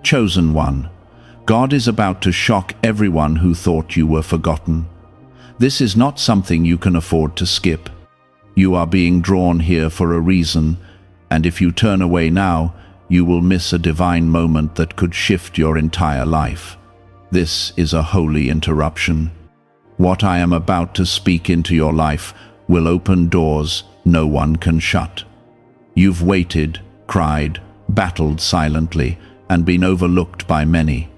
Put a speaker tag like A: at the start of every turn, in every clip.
A: chosen one. God is about to shock everyone who thought you were forgotten. This is not something you can afford to skip. You are being drawn here for a reason, and if you turn away now, you will miss a divine moment that could shift your entire life. This is a holy interruption. What I am about to speak into your life will open doors no one can shut. You've waited, cried, battled silently, and been overlooked by many.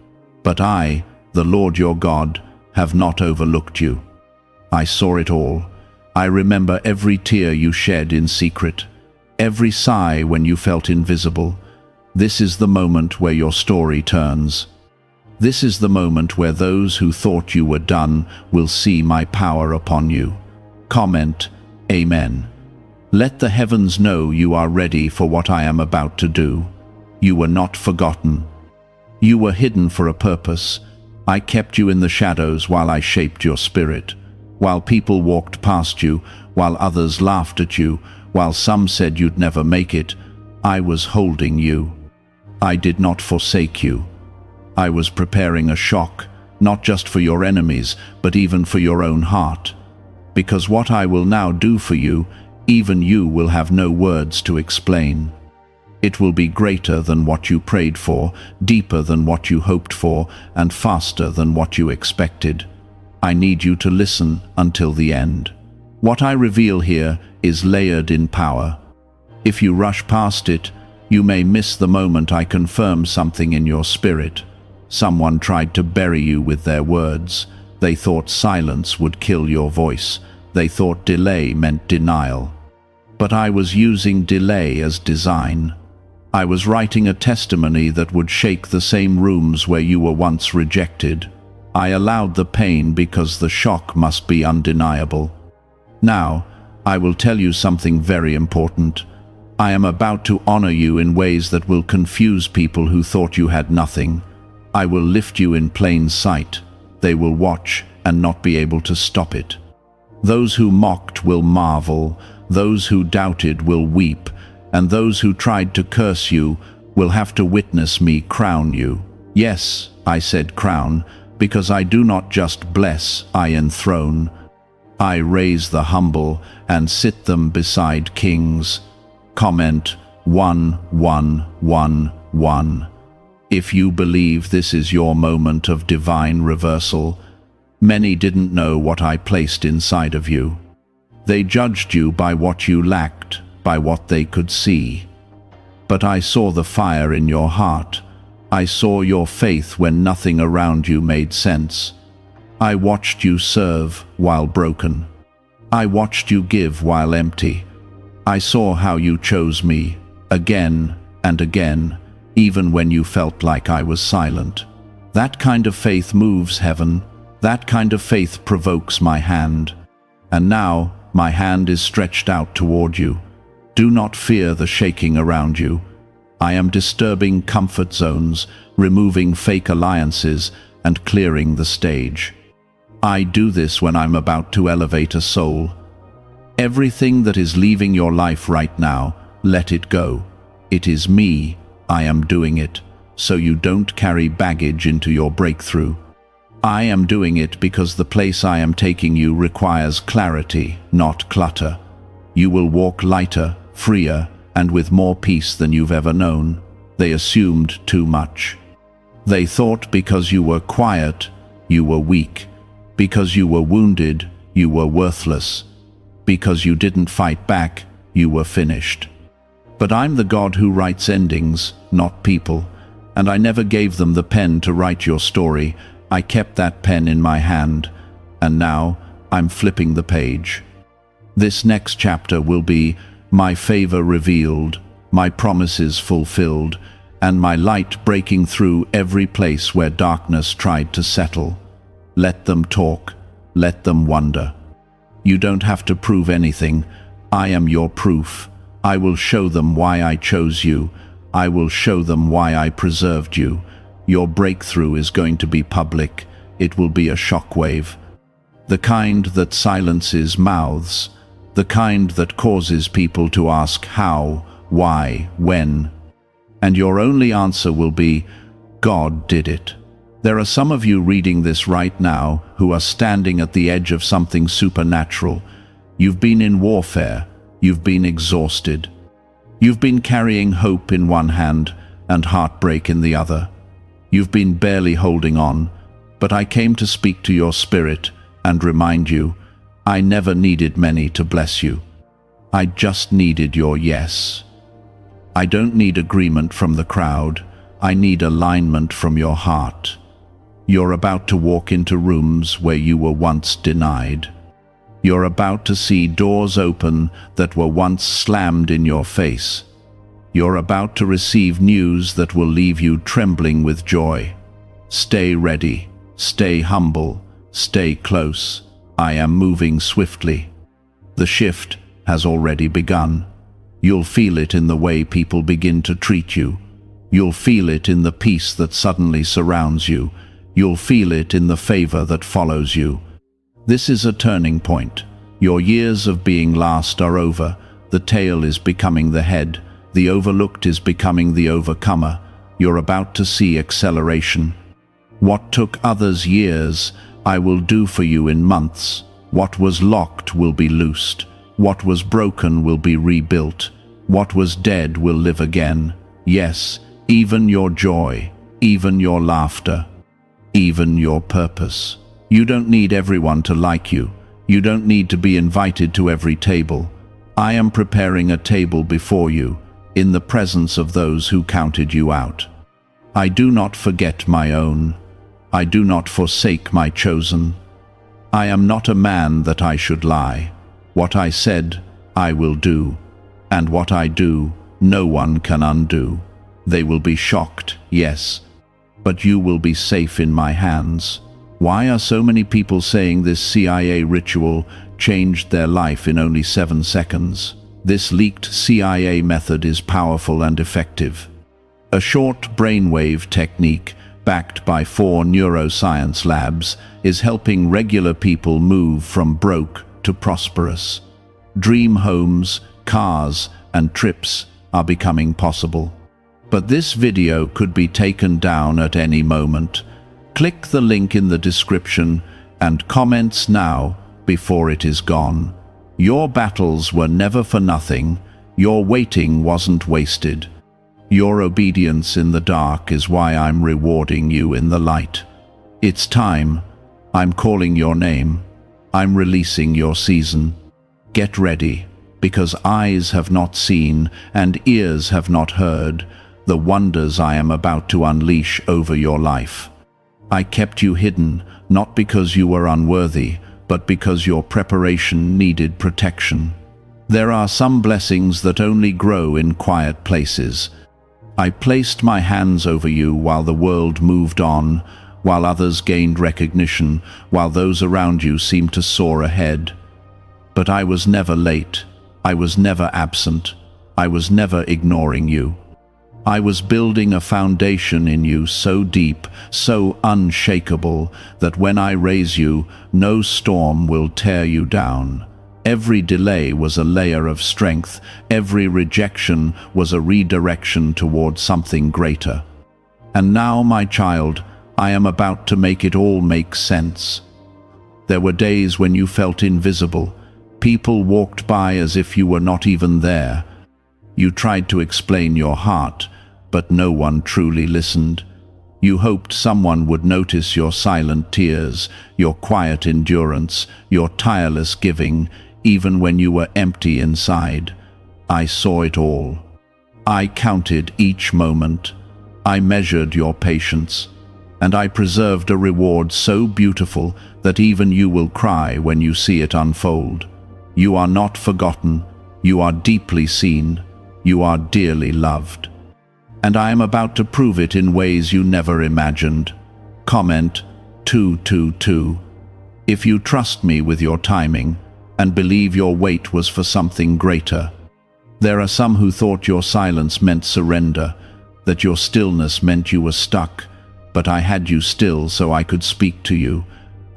A: But I, the Lord your God, have not overlooked you. I saw it all. I remember every tear you shed in secret, every sigh when you felt invisible. This is the moment where your story turns. This is the moment where those who thought you were done will see my power upon you. Comment, Amen. Let the heavens know you are ready for what I am about to do. You were not forgotten. You were hidden for a purpose. I kept you in the shadows while I shaped your spirit. While people walked past you, while others laughed at you, while some said you'd never make it, I was holding you. I did not forsake you. I was preparing a shock, not just for your enemies, but even for your own heart. Because what I will now do for you, even you will have no words to explain. It will be greater than what you prayed for, deeper than what you hoped for, and faster than what you expected. I need you to listen until the end. What I reveal here is layered in power. If you rush past it, you may miss the moment I confirm something in your spirit. Someone tried to bury you with their words. They thought silence would kill your voice. They thought delay meant denial. But I was using delay as design. I was writing a testimony that would shake the same rooms where you were once rejected. I allowed the pain because the shock must be undeniable. Now, I will tell you something very important. I am about to honor you in ways that will confuse people who thought you had nothing. I will lift you in plain sight. They will watch and not be able to stop it. Those who mocked will marvel, those who doubted will weep, and those who tried to curse you will have to witness me crown you. Yes, I said crown, because I do not just bless, I enthrone. I raise the humble and sit them beside kings. Comment 1111. If you believe this is your moment of divine reversal, many didn't know what I placed inside of you. They judged you by what you lacked, by what they could see. But I saw the fire in your heart. I saw your faith when nothing around you made sense. I watched you serve while broken. I watched you give while empty. I saw how you chose me, again and again, even when you felt like I was silent. That kind of faith moves heaven. That kind of faith provokes my hand. And now, my hand is stretched out toward you. Do not fear the shaking around you. I am disturbing comfort zones, removing fake alliances, and clearing the stage. I do this when I'm about to elevate a soul. Everything that is leaving your life right now, let it go. It is me. I am doing it, so you don't carry baggage into your breakthrough. I am doing it because the place I am taking you requires clarity, not clutter. You will walk lighter, freer, and with more peace than you've ever known. They assumed too much. They thought because you were quiet, you were weak. Because you were wounded, you were worthless. Because you didn't fight back, you were finished. But I'm the God who writes endings, not people, and I never gave them the pen to write your story. I kept that pen in my hand, and now I'm flipping the page. This next chapter will be my favor revealed, my promises fulfilled, and my light breaking through every place where darkness tried to settle. Let them talk, let them wonder. You don't have to prove anything. I am your proof. I will show them why I chose you. I will show them why I preserved you. Your breakthrough is going to be public. It will be a shockwave. The kind that silences mouths. The kind that causes people to ask how, why, when. And your only answer will be, God did it. There are some of you reading this right now who are standing at the edge of something supernatural. You've been in warfare. You've been exhausted. You've been carrying hope in one hand and heartbreak in the other. You've been barely holding on, but I came to speak to your spirit and remind you, I never needed many to bless you. I just needed your yes. I don't need agreement from the crowd. I need alignment from your heart. You're about to walk into rooms where you were once denied. You're about to see doors open that were once slammed in your face. You're about to receive news that will leave you trembling with joy. Stay ready, stay humble, stay close. I am moving swiftly. The shift has already begun. You'll feel it in the way people begin to treat you. You'll feel it in the peace that suddenly surrounds you. You'll feel it in the favor that follows you. This is a turning point. Your years of being last are over. The tail is becoming the head. The overlooked is becoming the overcomer. You're about to see acceleration. What took others years, I will do for you in months. What was locked will be loosed. What was broken will be rebuilt. What was dead will live again. Yes, even your joy, even your laughter, even your purpose. You don't need everyone to like you. You don't need to be invited to every table. I am preparing a table before you, in the presence of those who counted you out. I do not forget my own. I do not forsake my chosen. I am not a man that I should lie. What I said, I will do, and what I do, no one can undo. They will be shocked, yes, but you will be safe in my hands. Why are so many people saying this CIA ritual changed their life in only 7 seconds? This leaked CIA method is powerful and effective. A short brainwave technique backed by 4 neuroscience labs is helping regular people move from broke to prosperous. Dream homes, cars, and trips are becoming possible. But this video could be taken down at any moment. Click the link in the description and comments now before it is gone. Your battles were never for nothing. Your waiting wasn't wasted. Your obedience in the dark is why I'm rewarding you in the light. It's time. I'm calling your name. I'm releasing your season. Get ready, because eyes have not seen and ears have not heard the wonders I am about to unleash over your life. I kept you hidden, not because you were unworthy, but because your preparation needed protection. There are some blessings that only grow in quiet places. I placed my hands over you while the world moved on, while others gained recognition, while those around you seemed to soar ahead. But I was never late. I was never absent. I was never ignoring you. I was building a foundation in you so deep, so unshakable, that when I raise you, no storm will tear you down. Every delay was a layer of strength. Every rejection was a redirection toward something greater. And now, my child, I am about to make it all make sense. There were days when you felt invisible. People walked by as if you were not even there. You tried to explain your heart, but no one truly listened. You hoped someone would notice your silent tears, your quiet endurance, your tireless giving, even when you were empty inside. I saw it all. I counted each moment. I measured your patience. And I preserved a reward so beautiful that even you will cry when you see it unfold. You are not forgotten. You are deeply seen. You are dearly loved. And I am about to prove it in ways you never imagined. Comment 222. If you trust me with your timing and believe your wait was for something greater. There are some who thought your silence meant surrender, that your stillness meant you were stuck, but I had you still so I could speak to you.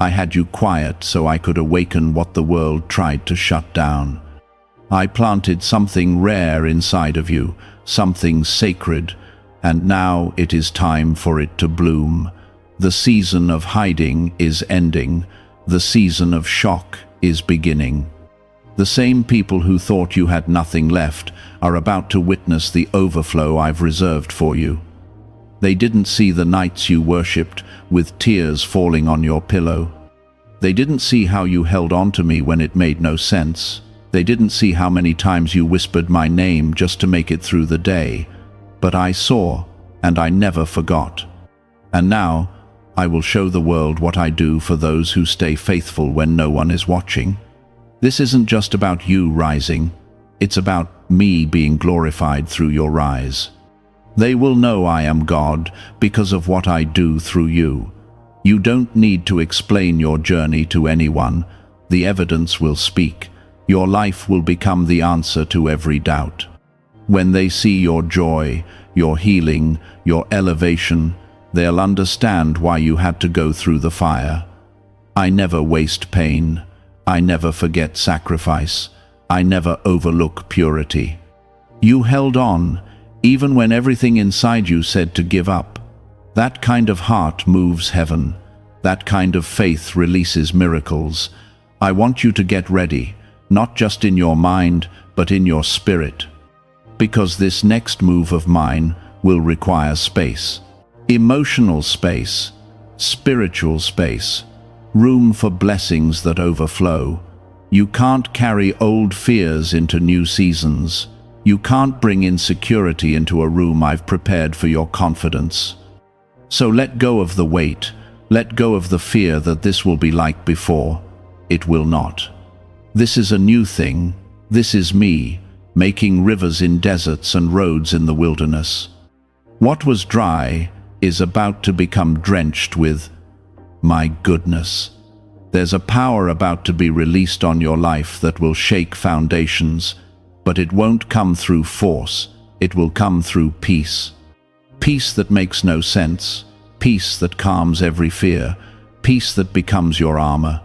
A: I had you quiet so I could awaken what the world tried to shut down. I planted something rare inside of you, something sacred, and now it is time for it to bloom. The season of hiding is ending. The season of shock is beginning. The same people who thought you had nothing left are about to witness the overflow I've reserved for you. They didn't see the nights you worshipped with tears falling on your pillow. They didn't see how you held on to me when it made no sense. They didn't see how many times you whispered my name just to make it through the day. But I saw, and I never forgot. And now, I will show the world what I do for those who stay faithful when no one is watching. This isn't just about you rising. It's about me being glorified through your rise. They will know I am God because of what I do through you. You don't need to explain your journey to anyone. The evidence will speak. Your life will become the answer to every doubt. When they see your joy, your healing, your elevation, they'll understand why you had to go through the fire. I never waste pain. I never forget sacrifice. I never overlook purity. You held on, even when everything inside you said to give up. That kind of heart moves heaven. That kind of faith releases miracles. I want you to get ready, not just in your mind, but in your spirit. Because this next move of mine will require space. Emotional space, spiritual space, room for blessings that overflow. You can't carry old fears into new seasons. You can't bring insecurity into a room I've prepared for your confidence. So let go of the weight. Let go of the fear that this will be like before. It will not. This is a new thing. This is me, making rivers in deserts and roads in the wilderness. What was dry is about to become drenched with my goodness. There's a power about to be released on your life that will shake foundations, but it won't come through force. It will come through peace. Peace that makes no sense. Peace that calms every fear. Peace that becomes your armor.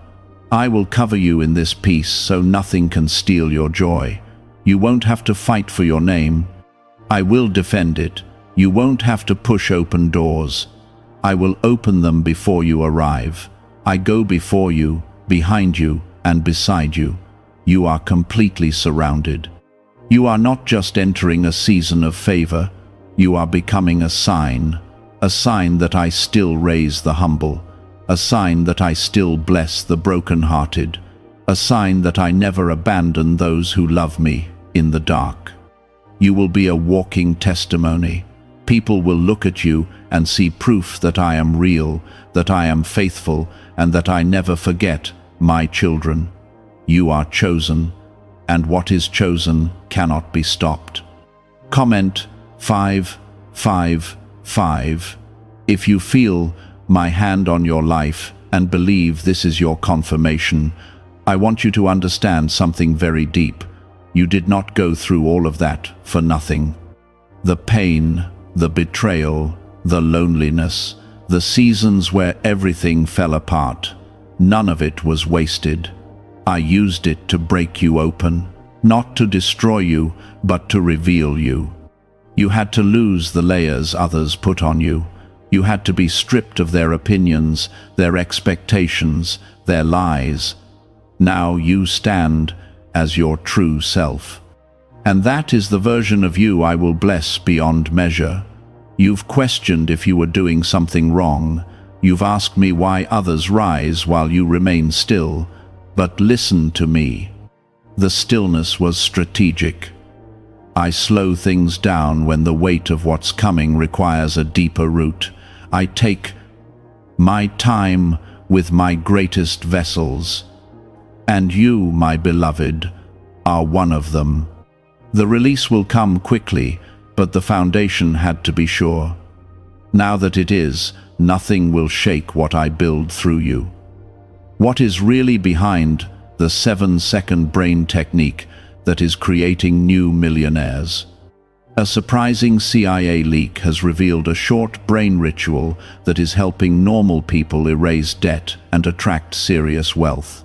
A: I will cover you in this peace so nothing can steal your joy. You won't have to fight for your name. I will defend it. You won't have to push open doors. I will open them before you arrive. I go before you, behind you, and beside you. You are completely surrounded. You are not just entering a season of favor. You are becoming a sign that I still raise the humble, a sign that I still bless the brokenhearted, a sign that I never abandon those who love me in the dark. You will be a walking testimony. People will look at you and see proof that I am real, that I am faithful, and that I never forget my children. You are chosen, and what is chosen cannot be stopped. Comment 555 if you feel my hand on your life and believe this is your confirmation. I want you to understand something very deep. You did not go through all of that for nothing. The pain, the betrayal, the loneliness, the seasons where everything fell apart, none of it was wasted. I used it to break you open, not to destroy you, but to reveal you. You had to lose the layers others put on you. You had to be stripped of their opinions, their expectations, their lies. Now you stand as your true self. And that is the version of you I will bless beyond measure. You've questioned if you were doing something wrong. You've asked me why others rise while you remain still. But listen to me. The stillness was strategic. I slow things down when the weight of what's coming requires a deeper root. I take my time with my greatest vessels. And you, my beloved, are one of them. The release will come quickly, but the foundation had to be sure. Now that it is, nothing will shake what I build through you. What is really behind the 7-second brain technique that is creating new millionaires? A surprising CIA leak has revealed a short brain ritual that is helping normal people erase debt and attract serious wealth.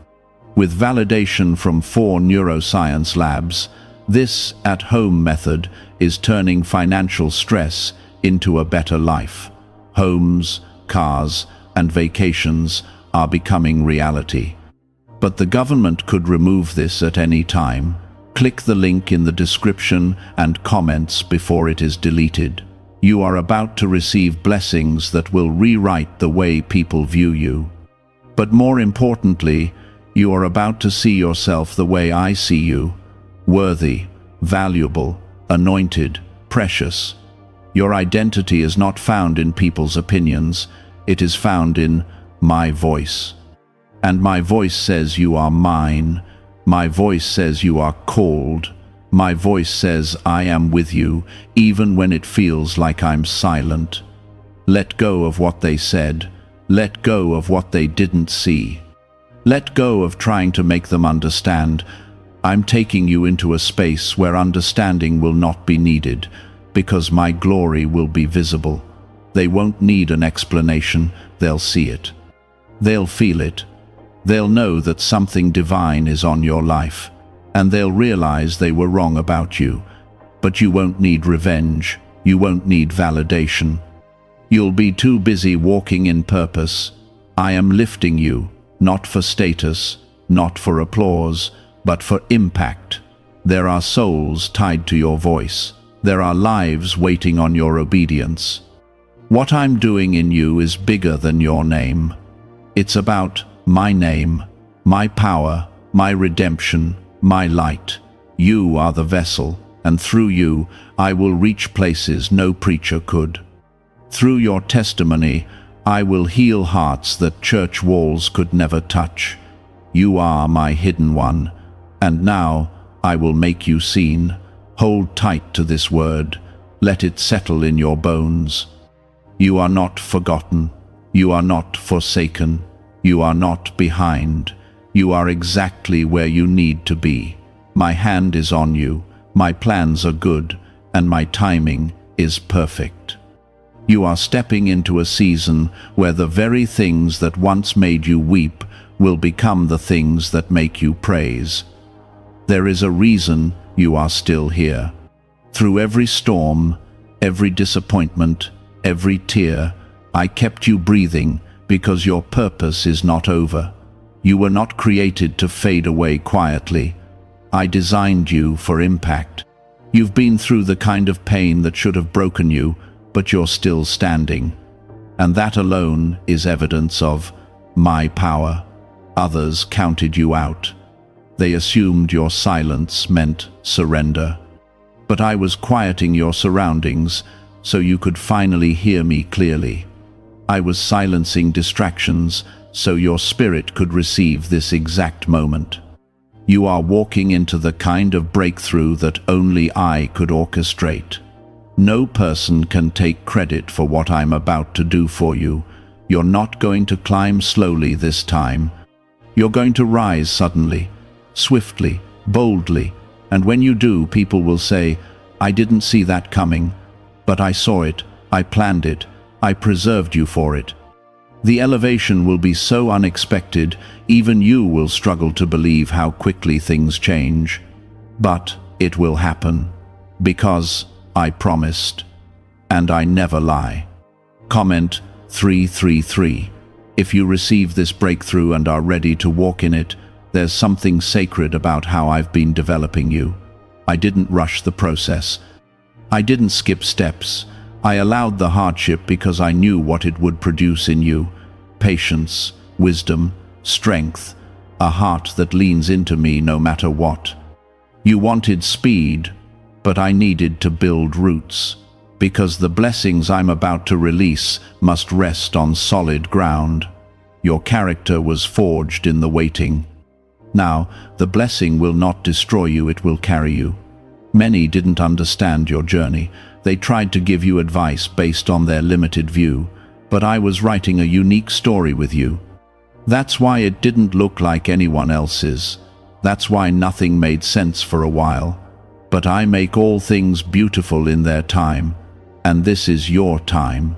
A: With validation from 4 neuroscience labs, this at-home method is turning financial stress into a better life. Homes, cars, and vacations are becoming reality. But the government could remove this at any time. Click the link in the description and comments before it is deleted. You are about to receive blessings that will rewrite the way people view you. But more importantly, you are about to see yourself the way I see you: worthy, valuable, anointed, precious. Your identity is not found in people's opinions, it is found in my voice. And my voice says you are mine. My voice says you are called. My voice says I am with you, even when it feels like I'm silent. Let go of what they said. Let go of what they didn't see. Let go of trying to make them understand. I'm taking you into a space where understanding will not be needed, because my glory will be visible. They won't need an explanation, they'll see it. They'll feel it. They'll know that something divine is on your life, and they'll realize they were wrong about you. But you won't need revenge. You won't need validation. You'll be too busy walking in purpose. I am lifting you, not for status, not for applause, but for impact. There are souls tied to your voice. There are lives waiting on your obedience. What I'm doing in you is bigger than your name. It's about my name, my power, my redemption, my light. You are the vessel, and through you I will reach places no preacher could. Through your testimony, I will heal hearts that church walls could never touch. You are my hidden one, and now I will make you seen. Hold tight to this word. Let it settle in your bones. You are not forgotten. You are not forsaken. You are not behind. You are exactly where you need to be. My hand is on you. My plans are good, and my timing is perfect. You are stepping into a season where the very things that once made you weep will become the things that make you praise. There is a reason you are still here. Through every storm, every disappointment, every tear, I kept you breathing because your purpose is not over. You were not created to fade away quietly. I designed you for impact. You've been through the kind of pain that should have broken you, but you're still standing. And that alone is evidence of my power. Others counted you out. They assumed your silence meant surrender. But I was quieting your surroundings so you could finally hear me clearly. I was silencing distractions so your spirit could receive this exact moment. You are walking into the kind of breakthrough that only I could orchestrate. No person can take credit for what I'm about to do for you. You're not going to climb slowly this time. You're going to rise suddenly, swiftly, boldly, and when you do, people will say, I didn't see that coming, but I saw it, I planned it, I preserved you for it. The elevation will be so unexpected, even you will struggle to believe how quickly things change. But it will happen, because I promised, and I never lie. Comment 333. If you receive this breakthrough and are ready to walk in it, there's something sacred about how I've been developing you. I didn't rush the process. I didn't skip steps. I allowed the hardship because I knew what it would produce in you. Patience, wisdom, strength, a heart that leans into me no matter what. You wanted speed, but I needed to build roots, because the blessings I'm about to release must rest on solid ground. Your character was forged in the waiting. Now, the blessing will not destroy you, it will carry you. Many didn't understand your journey. They tried to give you advice based on their limited view, but I was writing a unique story with you. That's why it didn't look like anyone else's. That's why nothing made sense for a while. But I make all things beautiful in their time, and this is your time.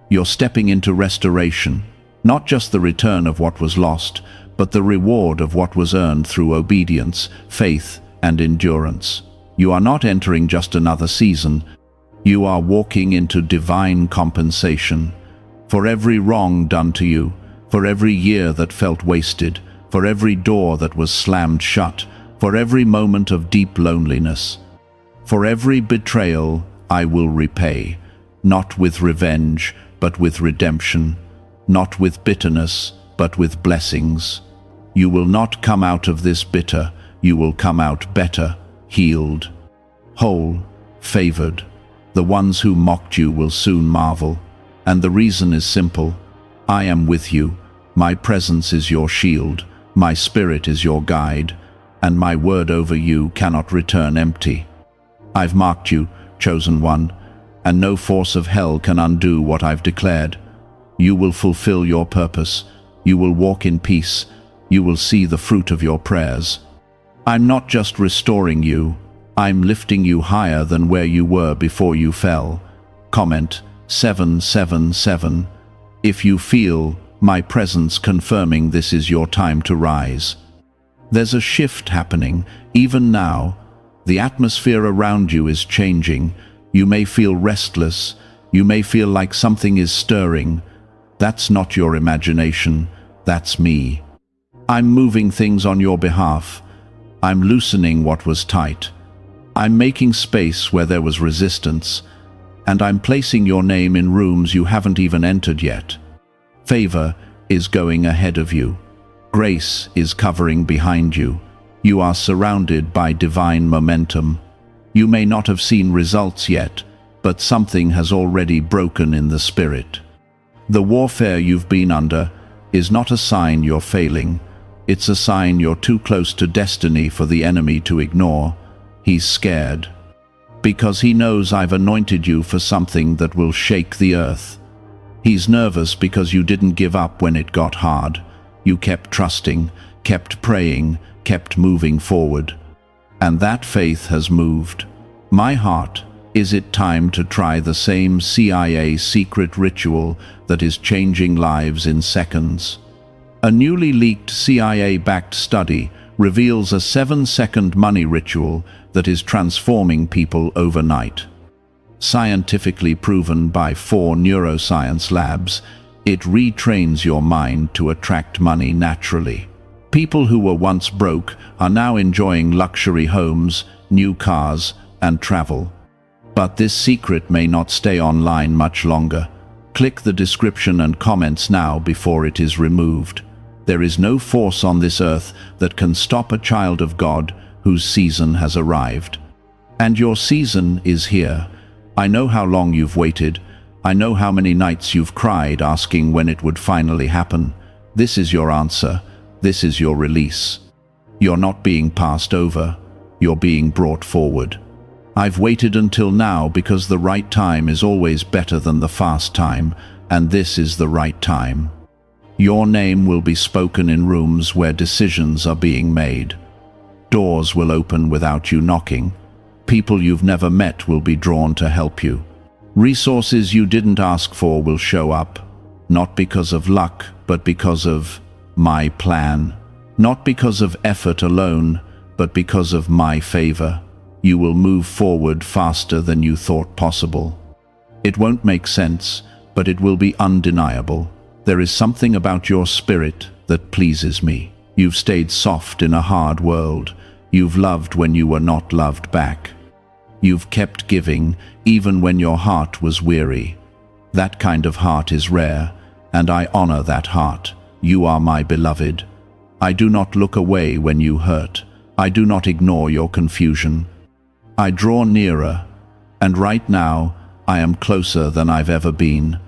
A: You're stepping into restoration, not just the return of what was lost, but the reward of what was earned through obedience, faith, and endurance. You are not entering just another season. You are walking into divine compensation. For every wrong done to you, for every year that felt wasted, for every door that was slammed shut, for every moment of deep loneliness, for every betrayal I will repay, not with revenge, but with redemption, not with bitterness, but with blessings. You will not come out of this bitter, you will come out better, healed, whole, favored. The ones who mocked you will soon marvel, and the reason is simple. I am with you, my presence is your shield, my spirit is your guide, and my word over you cannot return empty. I've marked you, chosen one, and no force of hell can undo what I've declared. You will fulfill your purpose, you will walk in peace, you will see the fruit of your prayers. I'm not just restoring you, I'm lifting you higher than where you were before you fell. Comment 777 if you feel my presence confirming this is your time to rise. There's a shift happening, even now. The atmosphere around you is changing. You may feel restless, you may feel like something is stirring. That's not your imagination, that's me. I'm moving things on your behalf. I'm loosening what was tight. I'm making space where there was resistance, and I'm placing your name in rooms you haven't even entered yet. Favor is going ahead of you. Grace is covering behind you. You are surrounded by divine momentum. You may not have seen results yet, but something has already broken in the spirit. The warfare you've been under is not a sign you're failing. It's a sign you're too close to destiny for the enemy to ignore. He's scared, because he knows I've anointed you for something that will shake the earth. He's nervous because you didn't give up when it got hard. You kept trusting, kept praying, kept moving forward. And that faith has moved. My heart, is it time to try the same CIA secret ritual that is changing lives in seconds? A newly leaked CIA-backed study reveals a 7-second money ritual that is transforming people overnight. Scientifically proven by 4 neuroscience labs, it retrains your mind to attract money naturally. People who were once broke are now enjoying luxury homes, new cars, and travel. But this secret may not stay online much longer. Click the description and comments now before it is removed. There is no force on this earth that can stop a child of God whose season has arrived. And your season is here. I know how long you've waited. I know how many nights you've cried asking when it would finally happen. This is your answer. This is your release. You're not being passed over. You're being brought forward. I've waited until now because the right time is always better than the fast time, and this is the right time. Your name will be spoken in rooms where decisions are being made. Doors will open without you knocking. People you've never met will be drawn to help you. Resources you didn't ask for will show up, not because of luck, but because of my plan. Not because of effort alone, but because of my favor. You will move forward faster than you thought possible. It won't make sense, but it will be undeniable. There is something about your spirit that pleases me. You've stayed soft in a hard world. You've loved when you were not loved back. You've kept giving, even when your heart was weary. That kind of heart is rare, and I honor that heart. You are my beloved. I do not look away when you hurt. I do not ignore your confusion. I draw nearer, and right now, I am closer than I've ever been.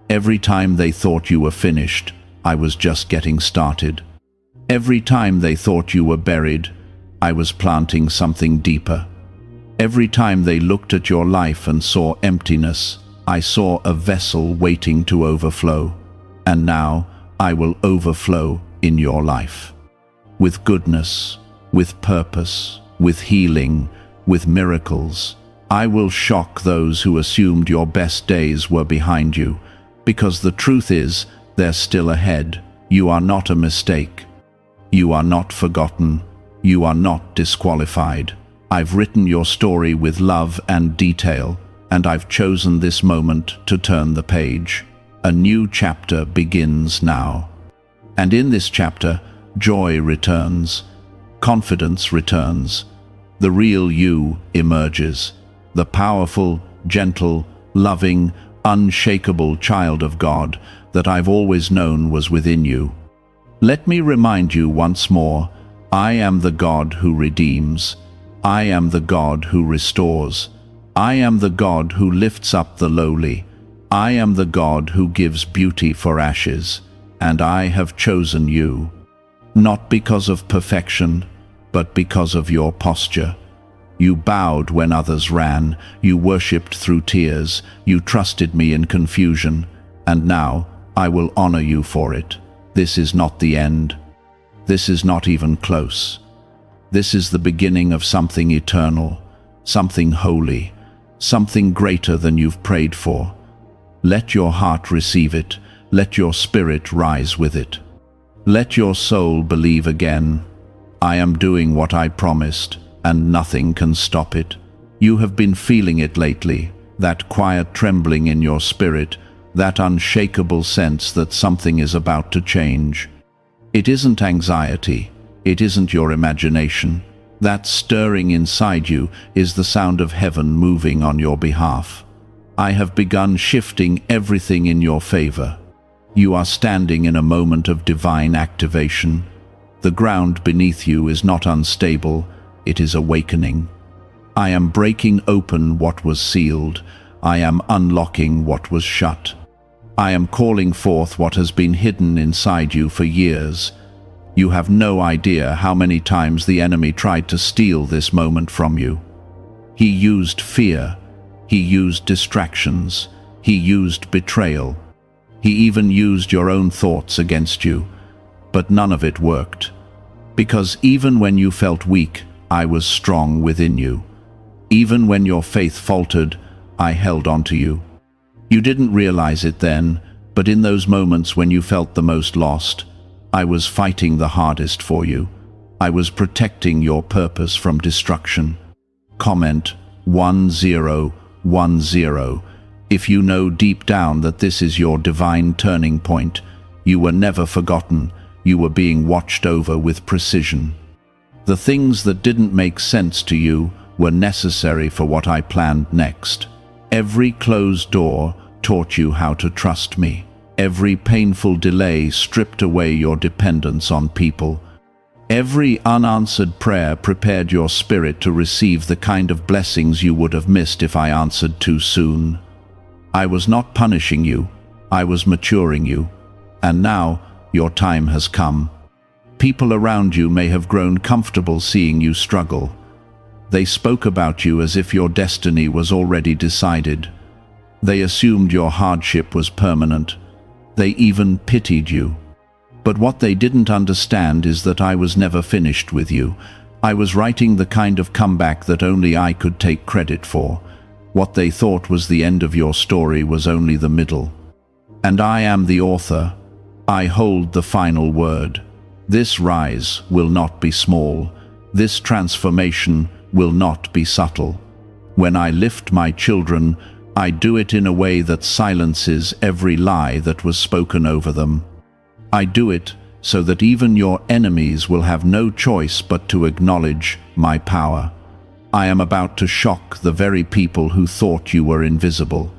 A: Every time they thought you were finished, I was just getting started. Every time they thought you were buried, I was planting something deeper. Every time they looked at your life and saw emptiness, I saw a vessel waiting to overflow. And now, I will overflow in your life. With goodness, with purpose, with healing, with miracles. I will shock those who assumed your best days were behind you, because the truth is, they're still ahead. You are not a mistake. You are not forgotten. You are not disqualified. I've written your story with love and detail, and I've chosen this moment to turn the page. A new chapter begins now. And in this chapter, joy returns, confidence returns, the real you emerges, the powerful, gentle, loving, unshakable child of God that I've always known was within you. Let me remind you once more, I am the God who redeems. I am the God who restores. I am the God who lifts up the lowly. I am the God who gives beauty for ashes, and I have chosen you, not because of perfection, but because of your posture. You bowed when others ran, you worshipped through tears, you trusted me in confusion, and now I will honor you for it. This is not the end. This is not even close. This is the beginning of something eternal, something holy, something greater than you've prayed for. Let your heart receive it. Let your spirit rise with it. Let your soul believe again. I am doing what I promised, and nothing can stop it. You have been feeling it lately, that quiet trembling in your spirit, that unshakable sense that something is about to change. It isn't anxiety. It isn't your imagination. That stirring inside you is the sound of heaven moving on your behalf. I have begun shifting everything in your favor. You are standing in a moment of divine activation. The ground beneath you is not unstable, it is awakening. I am breaking open what was sealed. I am unlocking what was shut. I am calling forth what has been hidden inside you for years. You have no idea how many times the enemy tried to steal this moment from you. He used fear. He used distractions. He used betrayal. He even used your own thoughts against you. But none of it worked. Because even when you felt weak, I was strong within you. Even when your faith faltered, I held on to you. You didn't realize it then, but in those moments when you felt the most lost, I was fighting the hardest for you. I was protecting your purpose from destruction. Comment 1010. If you know deep down that this is your divine turning point, you were never forgotten, you were being watched over with precision. The things that didn't make sense to you were necessary for what I planned next. Every closed door taught you how to trust me. Every painful delay stripped away your dependence on people. Every unanswered prayer prepared your spirit to receive the kind of blessings you would have missed if I answered too soon. I was not punishing you, I was maturing you. And now, your time has come. People around you may have grown comfortable seeing you struggle. They spoke about you as if your destiny was already decided. They assumed your hardship was permanent. They even pitied you. But what they didn't understand is that I was never finished with you. I was writing the kind of comeback that only I could take credit for. What they thought was the end of your story was only the middle. And I am the author. I hold the final word. This rise will not be small. This transformation will not be subtle. When I lift my children, I do it in a way that silences every lie that was spoken over them. I do it so that even your enemies will have no choice but to acknowledge my power. I am about to shock the very people who thought you were invisible.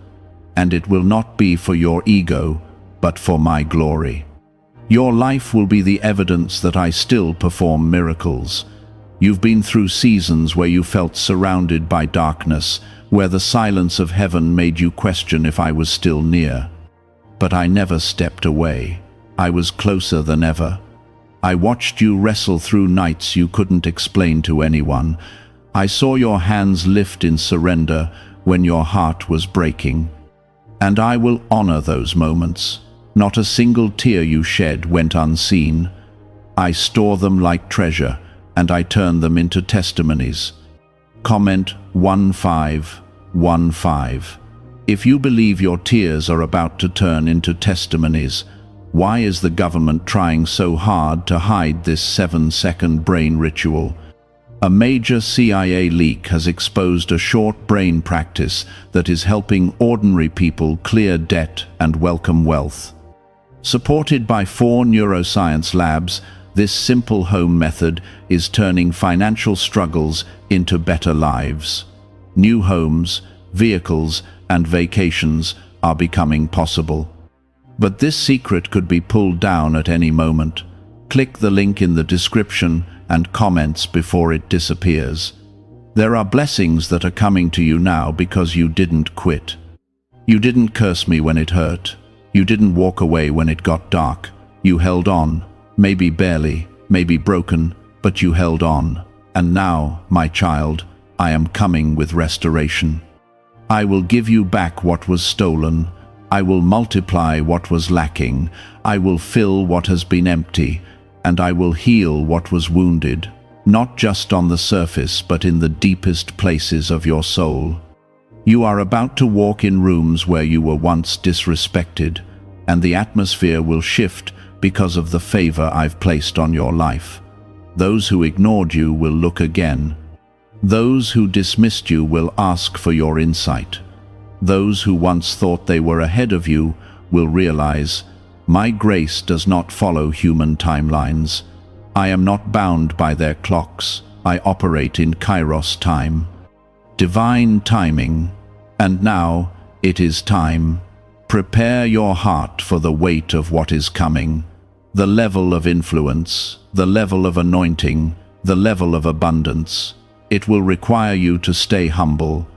A: And it will not be for your ego, but for my glory. Your life will be the evidence that I still perform miracles. You've been through seasons where you felt surrounded by darkness, where the silence of heaven made you question if I was still near. But I never stepped away. I was closer than ever. I watched you wrestle through nights you couldn't explain to anyone. I saw your hands lift in surrender when your heart was breaking. And I will honor those moments. Not a single tear you shed went unseen. I store them like treasure, and I turn them into testimonies. Comment 1515. If you believe your tears are about to turn into testimonies, why is the government trying so hard to hide this 7-second brain ritual? A major CIA leak has exposed a short brain practice that is helping ordinary people clear debt and welcome wealth. Supported by 4 neuroscience labs, this simple home method is turning financial struggles into better lives. New homes, vehicles, and vacations are becoming possible. But this secret could be pulled down at any moment. Click the link in the description and comments before it disappears. There are blessings that are coming to you now because you didn't quit. You didn't curse me when it hurt. You didn't walk away when it got dark. You held on, maybe barely, maybe broken, but you held on. And now, my child, I am coming with restoration. I will give you back what was stolen. I will multiply what was lacking. I will fill what has been empty. And I will heal what was wounded, not just on the surface, but in the deepest places of your soul. You are about to walk in rooms where you were once disrespected, and the atmosphere will shift because of the favor I've placed on your life. Those who ignored you will look again. Those who dismissed you will ask for your insight. Those who once thought they were ahead of you will realize, my grace does not follow human timelines. I am not bound by their clocks. I operate in Kairos time. Divine timing. And now it is time. Prepare your heart for the weight of what is coming. The level of influence, the level of anointing, the level of abundance. It will require you to stay humble.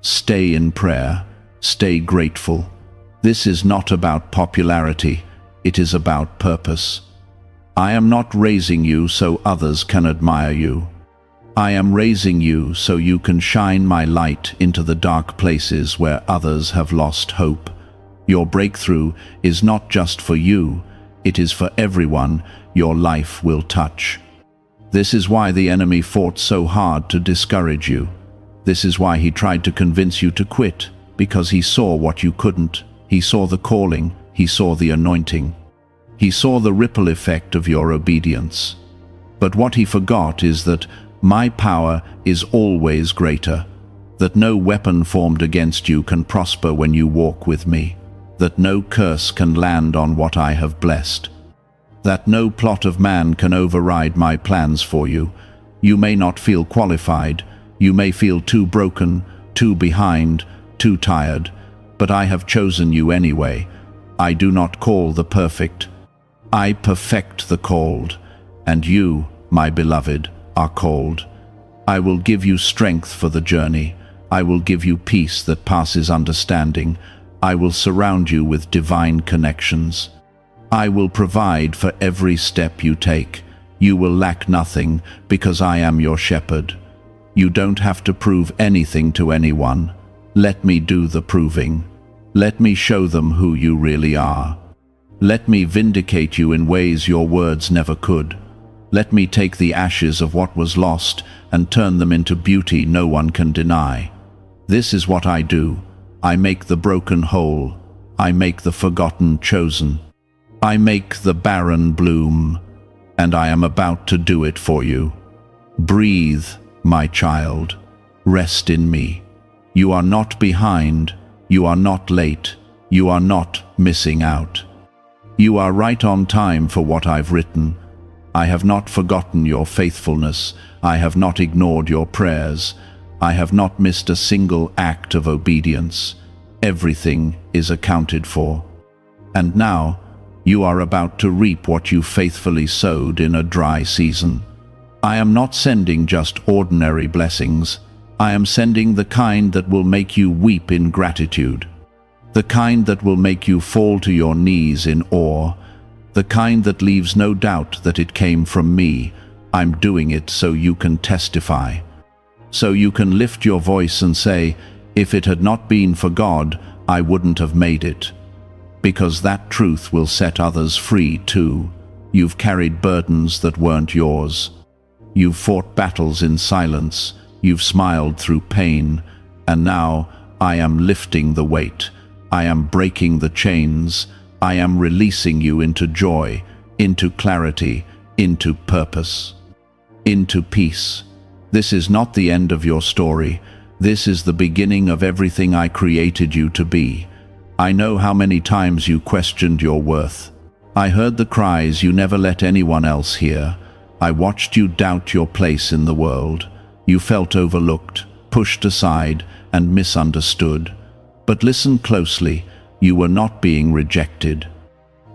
A: Stay in prayer. Stay grateful. This is not about popularity, it is about purpose. I am not raising you so others can admire you. I am raising you so you can shine my light into the dark places where others have lost hope. Your breakthrough is not just for you, it is for everyone your life will touch. This is why the enemy fought so hard to discourage you. This is why he tried to convince you to quit, because he saw what you couldn't. He saw the calling, he saw the anointing. He saw the ripple effect of your obedience. But what he forgot is that my power is always greater, that no weapon formed against you can prosper when you walk with me, that no curse can land on what I have blessed, that no plot of man can override my plans for you. You may not feel qualified, you may feel too broken, too behind, too tired, but I have chosen you anyway. I do not call the perfect. I perfect the called, and you, my beloved, are called. I will give you strength for the journey. I will give you peace that passes understanding. I will surround you with divine connections. I will provide for every step you take. You will lack nothing because I am your shepherd. You don't have to prove anything to anyone. Let me do the proving. Let me show them who you really are. Let me vindicate you in ways your words never could. Let me take the ashes of what was lost and turn them into beauty no one can deny. This is what I do. I make the broken whole. I make the forgotten chosen. I make the barren bloom. And I am about to do it for you. Breathe, my child. Rest in me. You are not behind. You are not late. You are not missing out. You are right on time for what I've written. I have not forgotten your faithfulness. I have not ignored your prayers. I have not missed a single act of obedience. Everything is accounted for. And now, you are about to reap what you faithfully sowed in a dry season. I am not sending just ordinary blessings. I am sending the kind that will make you weep in gratitude. The kind that will make you fall to your knees in awe. The kind that leaves no doubt that it came from me. I'm doing it so you can testify. So you can lift your voice and say, if it had not been for God, I wouldn't have made it. Because that truth will set others free too. You've carried burdens that weren't yours. You've fought battles in silence. You've smiled through pain. And now I am lifting the weight. I am breaking the chains. I am releasing you into joy, into clarity, into purpose, into peace. This is not the end of your story. This is the beginning of everything I created you to be. I know how many times you questioned your worth. I heard the cries you never let anyone else hear. I watched you doubt your place in the world. You felt overlooked, pushed aside, and misunderstood. But listen closely, you were not being rejected.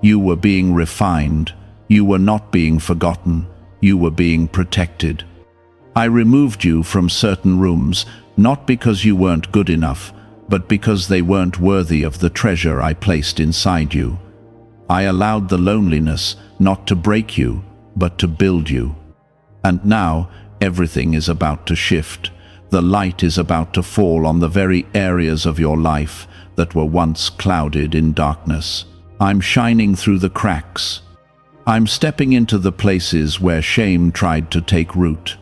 A: You were being refined. You were not being forgotten. You were being protected. I removed you from certain rooms, not because you weren't good enough, but because they weren't worthy of the treasure I placed inside you. I allowed the loneliness not to break you, but to build you. And now, everything is about to shift. The light is about to fall on the very areas of your life that were once clouded in darkness. I'm shining through the cracks. I'm stepping into the places where shame tried to take root.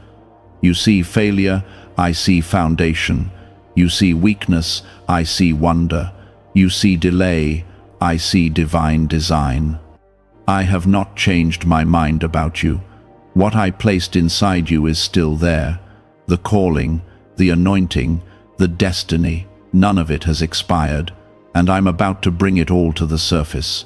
A: You see failure, I see foundation. You see weakness, I see wonder. You see delay, I see divine design. I have not changed my mind about you. What I placed inside you is still there. The calling, the anointing, the destiny, none of it has expired, and I'm about to bring it all to the surface.